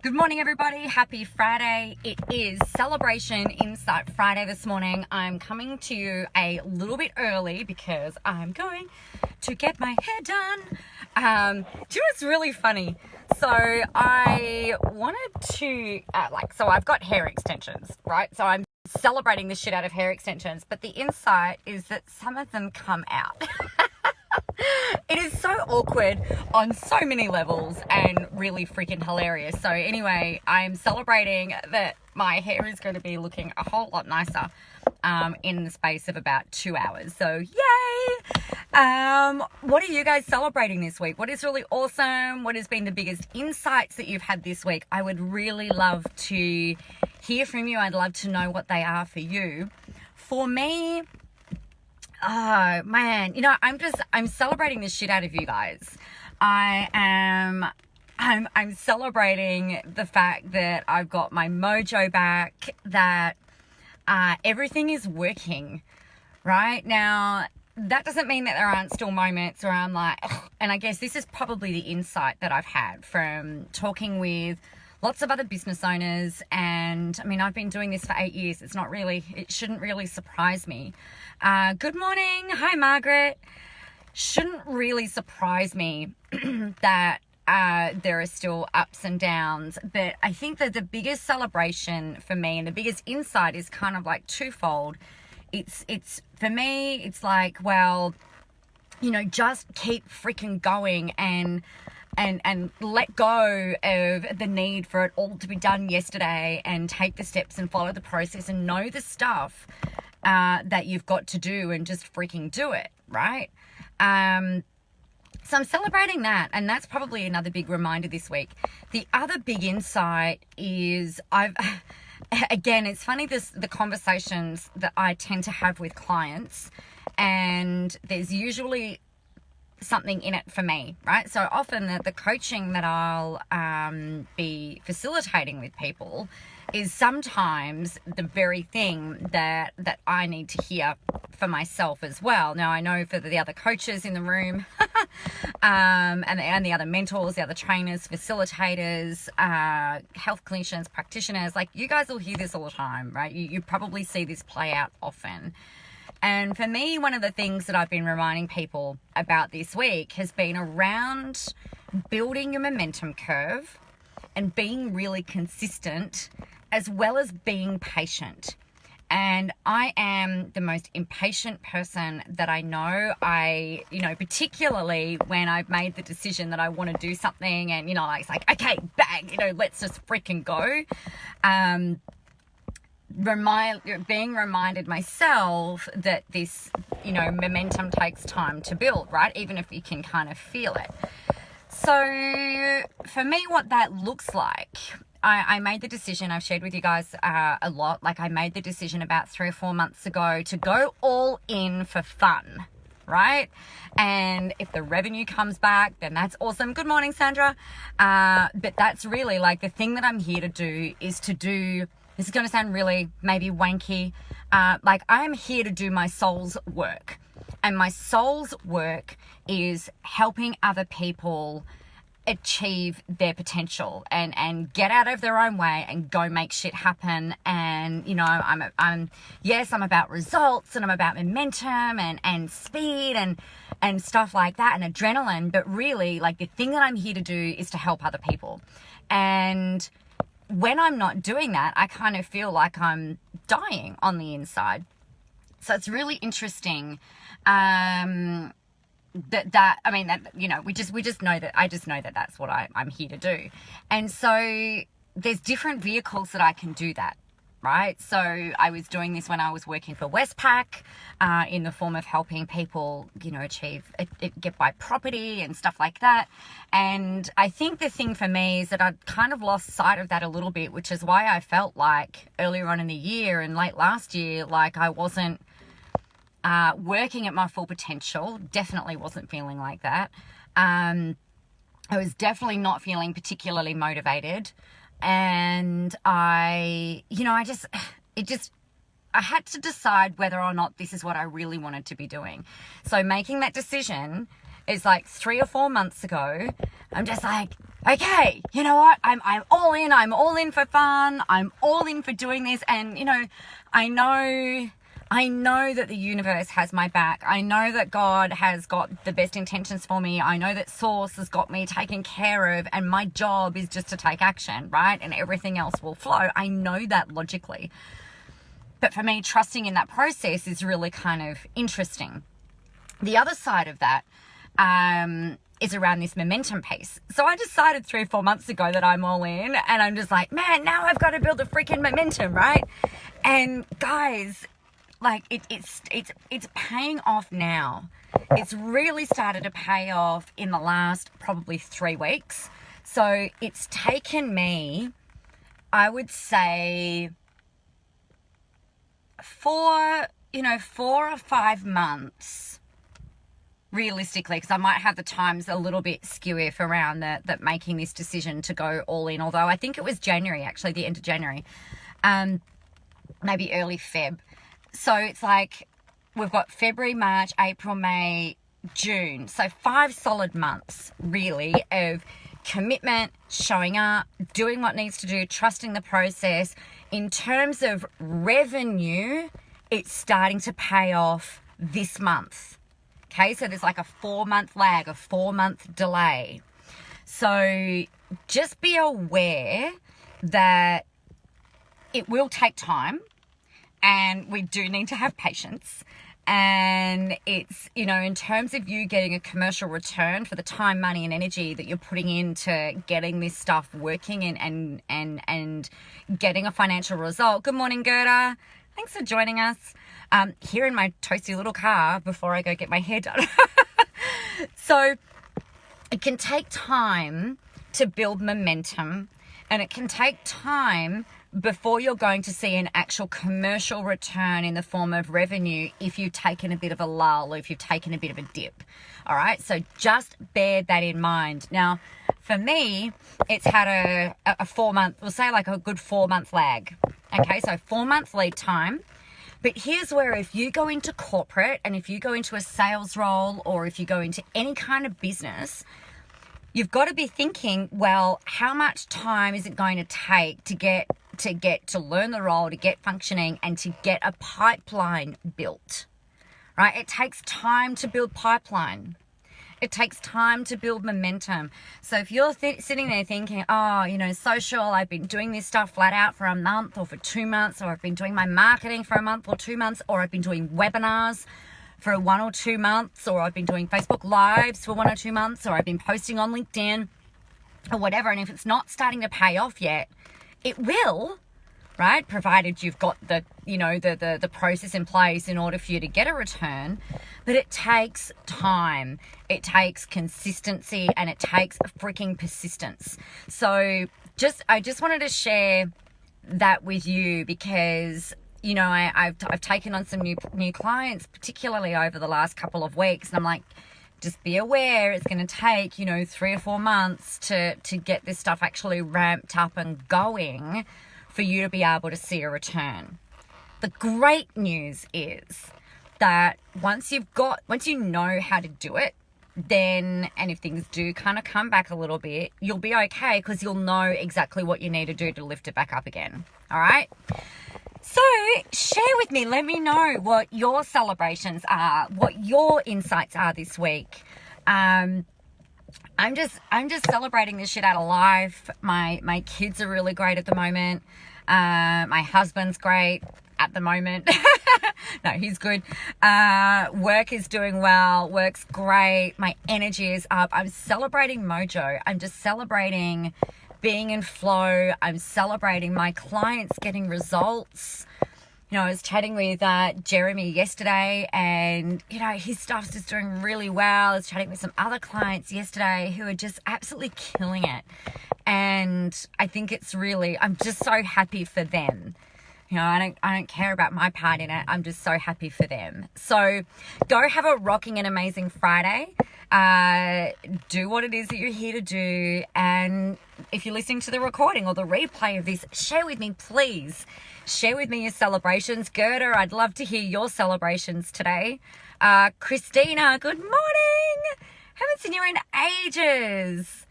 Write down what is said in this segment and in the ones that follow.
Good morning, everybody. Happy Friday. It is Celebration Insight Friday this morning. I'm coming to you a little bit early because I'm going to get my hair done. Do you know what's really funny? So I wanted to, so I've got hair extensions, right? So I'm celebrating the shit out of hair extensions, but the insight is that some of them come out. It is so awkward on so many levels and really freaking hilarious. So anyway, I'm celebrating that my hair is going to be looking a whole lot nicer in the space of about 2 hours. So yay! What are you guys celebrating this week? What is really awesome? What has been the biggest insights that you've had this week? I would really love to hear from you. I'd love to know what they are for you. For me, oh man, I'm celebrating the shit out of you guys. I'm celebrating the fact that I've got my mojo back, that everything is working right now. That doesn't mean that there aren't still moments where I'm like, ugh. And I guess this is probably the insight that I've had from talking with lots of other business owners. And I mean, I've been doing this for 8 years. It shouldn't really surprise me. Good morning. Hi, Margaret. Shouldn't really surprise me that there are still ups and downs. But I think that the biggest celebration for me and the biggest insight is kind of like twofold. It's for me, it's like, well, just keep freaking going and let go of the need for it all to be done yesterday and take the steps and follow the process and know the stuff that you've got to do and just freaking do it, right? So I'm celebrating that, and that's probably another big reminder this week. The other big insight is again, it's funny, the conversations that I tend to have with clients, and there's usually something in it for me, right? So often the coaching that I'll be facilitating with people is sometimes the very thing that I need to hear for myself as well. Now, I know for the other coaches in the room and the other mentors, the other trainers, facilitators, health clinicians, practitioners, like you guys will hear this all the time, right? You probably see this play out often. And for me, one of the things that I've been reminding people about this week has been around building your momentum curve and being really consistent, as well as being patient. And I am the most impatient person that I know. Particularly when I've made the decision that I want to do something and, it's like, okay, bang, let's just freaking go. Being reminded myself that this, momentum takes time to build, right? Even if you can kind of feel it. So for me, what that looks like, I made the decision, I've shared with you guys a lot, like I made the decision about 3 or 4 months ago to go all in for fun, right? And if the revenue comes back, then that's awesome. Good morning, Sandra. But that's really like the thing that I'm here to do is to do. This is going to sound really maybe wanky. I'm here to do my soul's work. And my soul's work is helping other people achieve their potential and get out of their own way and go make shit happen. And, I'm about results and I'm about momentum and speed and stuff like that and adrenaline. But really, like the thing that I'm here to do is to help other people. And when I'm not doing that, I kind of feel like I'm dying on the inside. So it's really interesting we just know that I just know that that's what I'm here to do. And so there's different vehicles that I can do that, right? So I was doing this when I was working for Westpac in the form of helping people, get by property and stuff like that. And I think the thing for me is that I'd kind of lost sight of that a little bit, which is why I felt like earlier on in the year and late last year, like I wasn't working at my full potential. Definitely wasn't feeling like that. I was definitely not feeling particularly motivated. And I had to decide whether or not this is what I really wanted to be doing. So making that decision is like 3 or 4 months ago. I'm just like, okay, you know what? I'm all in. I'm all in for fun. I'm all in for doing this. And, you know, I know that the universe has my back. I know that God has got the best intentions for me. I know that Source has got me taken care of, and my job is just to take action, right? And everything else will flow. I know that logically. But for me, trusting in that process is really kind of interesting. The other side of that is around this momentum piece. So I decided 3 or 4 months ago that I'm all in, and I'm just like, man, now I've got to build a freaking momentum, right? And guys, like it's paying off now. It's really started to pay off in the last probably 3 weeks. So it's taken me, I would say, 4 or 5 months realistically, because I might have the times a little bit skew if around that making this decision to go all in, although I think it was January, actually, the end of January, maybe early Feb. So it's like we've got February, March, April, May, June. So 5 solid months really of commitment, showing up, doing what needs to do, trusting the process. In terms of revenue, it's starting to pay off this month. Okay, so there's like a 4-month lag, a 4-month delay. So just be aware that it will take time, and we do need to have patience. And it's, you know, in terms of you getting a commercial return for the time, money, and energy that you're putting into getting this stuff working and getting a financial result. Good morning, Gerda. Thanks for joining us. Here in my toasty little car before I go get my hair done. So it can take time to build momentum, and it can take time before you're going to see an actual commercial return in the form of revenue if you've taken a bit of a lull or if you've taken a bit of a dip. All right, so just bear that in mind. Now, for me, it's had a 4-month, we'll say like a good 4-month lag. Okay, so 4-month lead time. But here's where if you go into corporate and if you go into a sales role or if you go into any kind of business, you've got to be thinking, well, how much time is it going to take to learn the role, to get functioning, and to get a pipeline built, right? It takes time to build pipeline. It takes time to build momentum. So if you're sitting there thinking, oh, you know, social, I've been doing this stuff flat out for a month or for 2 months, or I've been doing my marketing for a month or 2 months, or I've been doing webinars for 1 or 2 months, or I've been doing Facebook Lives for 1 or 2 months, or I've been posting on LinkedIn or whatever. And if it's not starting to pay off yet, it will, right? Provided you've got the process in place in order for you to get a return. But it takes time, it takes consistency, and it takes freaking persistence. So I just wanted to share that with you because, you know, I've taken on some new clients, particularly over the last couple of weeks, and I'm like, just be aware it's going to take, 3 or 4 months to get this stuff actually ramped up and going for you to be able to see a return. The great news is that once you know how to do it, then, and if things do kind of come back a little bit, you'll be okay because you'll know exactly what you need to do to lift it back up again. All right. So share with me, let me know what your celebrations are, what your insights are this week. I'm just celebrating this shit out of life. My kids are really great at the moment. My husband's great at the moment. No, he's good. Work is doing well. Work's great. My energy is up. I'm celebrating mojo. I'm just celebrating being in flow. I'm celebrating my clients getting results. I was chatting with Jeremy yesterday, and, his stuff's just doing really well. I was chatting with some other clients yesterday who are just absolutely killing it. And I think I'm just so happy for them. I don't care about my part in it. I'm just so happy for them. So go have a rocking and amazing Friday. Do what it is that you're here to do. And if you're listening to the recording or the replay of this, share with me, please. Share with me your celebrations. Gerda, I'd love to hear your celebrations today. Christina, good morning. Haven't seen you in ages.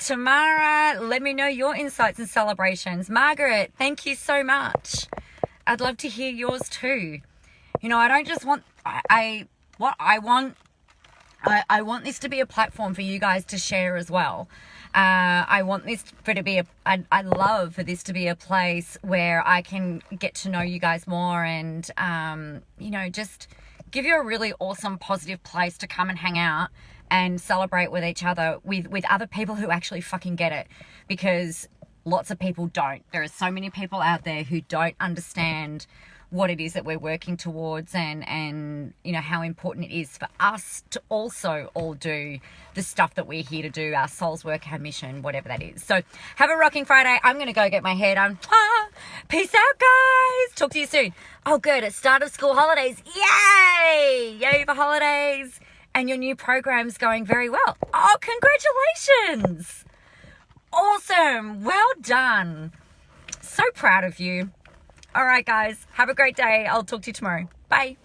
Tamara, let me know your insights and celebrations. Margaret, thank you so much. I'd love to hear yours too. You know, I don't just want, I want this to be a platform for you guys to share as well. I want this to be I love for this to be a place where I can get to know you guys more and, you know, just give you a really awesome, positive place to come and hang out and celebrate with each other, with other people who actually fucking get it, because lots of people don't. There are so many people out there who don't understand what it is that we're working towards and you know how important it is for us to also all do the stuff that we're here to do, our soul's work, our mission, whatever that is. So have a rocking Friday. I'm gonna go get my hair done. Peace out, guys. Talk to you soon. Oh good, it's start of school holidays. Yay for holidays, and your new program's going very well. Oh, congratulations. Awesome, well done. So proud of you. All right, guys, have a great day. I'll talk to you tomorrow. Bye.